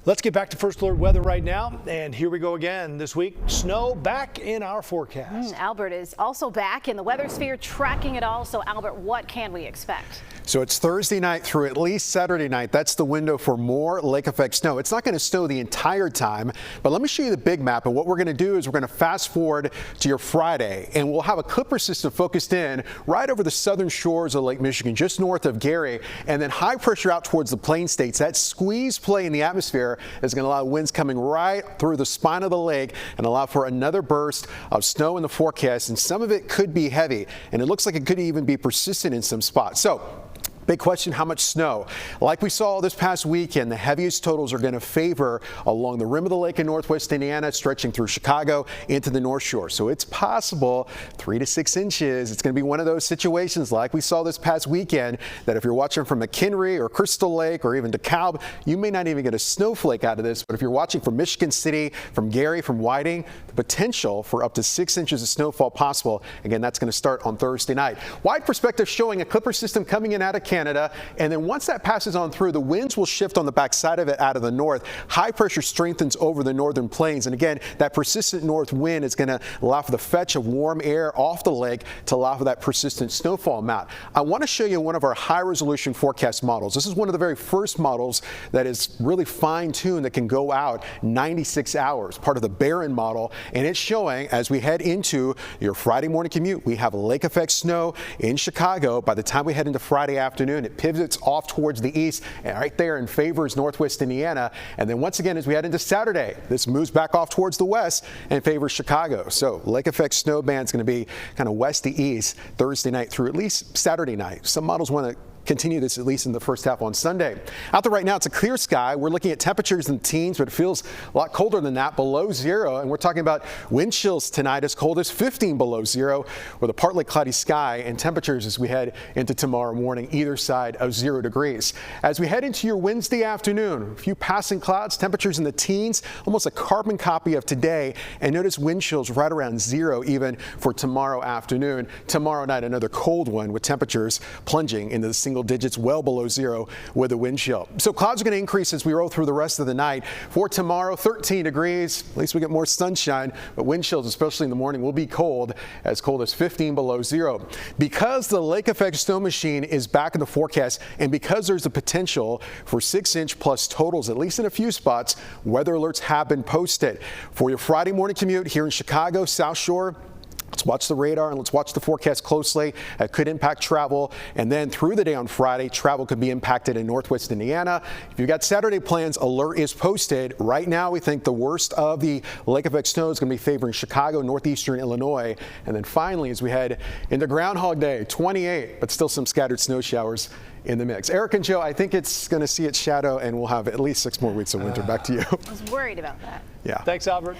Let's get back to First Alert weather right now, and here we go again this week. Snow back in our forecast. Albert is also back in the weather sphere, tracking it all. So, Albert, what can we expect? So it's Thursday night through at least Saturday night. That's the window for more lake effect snow. It's not going to snow the entire time, but let me show you the big map. And what we're going to do is we're going to fast forward to your Friday, and we'll have a clipper system focused in right over the southern shores of Lake Michigan, just north of Gary, and then high pressure out towards the plain states. That squeeze play in the atmosphere is going to allow winds coming right through the spine of the lake and allow for another burst of snow in the forecast, and some of it could be heavy, and it looks like it could even be persistent in some spots. So big question, how much snow? Like we saw this past weekend, the heaviest totals are going to favor along the rim of the lake in northwest Indiana, stretching through Chicago into the North Shore. So it's possible 3 to 6 inches. It's going to be one of those situations like we saw this past weekend that if you're watching from McHenry or Crystal Lake or even DeKalb, you may not even get a snowflake out of this. But if you're watching from Michigan City, from Gary, from Whiting, the potential for up to 6 inches of snowfall possible. Again, that's going to start on Thursday night. Wide perspective showing a clipper system coming in out of Canada, and then once that passes on through, the winds will shift on the backside of it out of the north. High pressure strengthens over the northern plains, and again, that persistent north wind is going to allow for the fetch of warm air off the lake to allow for that persistent snowfall amount. I want to show you one of our high resolution forecast models. This is one of the very first models that is really fine-tuned that can go out 96 hours, part of the Barron model, and it's showing as we head into your Friday morning commute, we have lake effect snow in Chicago. By the time we head into Friday afternoon, it pivots off towards the east and right there in favors northwest Indiana. And then once again, as we head into Saturday, this moves back off towards the west and favors Chicago. So lake effect snow band is going to be kind of west to east Thursday night through at least Saturday night. Some models want to continue this at least in the first half on Sunday. Out there right now, it's a clear sky. We're looking at temperatures in the teens, but it feels a lot colder than that, below zero. And we're talking about wind chills tonight as cold as 15 below zero with a partly cloudy sky, and temperatures as we head into tomorrow morning, either side of 0 degrees. As we head into your Wednesday afternoon, a few passing clouds, temperatures in the teens, almost a carbon copy of today. And notice wind chills right around zero even for tomorrow afternoon. Tomorrow night, another cold one with temperatures plunging into the single digits, well below zero with a wind chill. So clouds are going to increase as we roll through the rest of the night. For tomorrow, 13 degrees. At least we get more sunshine, but wind chills, especially in the morning, will be cold as 15 below zero. Because the lake effect snow machine is back in the forecast, and because there's the potential for 6-inch plus totals, at least in a few spots, weather alerts have been posted. For your Friday morning commute here in Chicago, South Shore, let's watch the radar and let's watch the forecast closely. It could impact travel. And then through the day on Friday, travel could be impacted in northwest Indiana. If you've got Saturday plans, alert is posted. Right now, we think the worst of the lake effect snow is going to be favoring Chicago, northeastern Illinois. And then finally, as we head into Groundhog Day, 28, but still some scattered snow showers in the mix. Eric and Joe, I think it's going to see its shadow, and we'll have at least 6 more weeks of winter. Back to you. I was worried about that. Yeah. Thanks, Albert.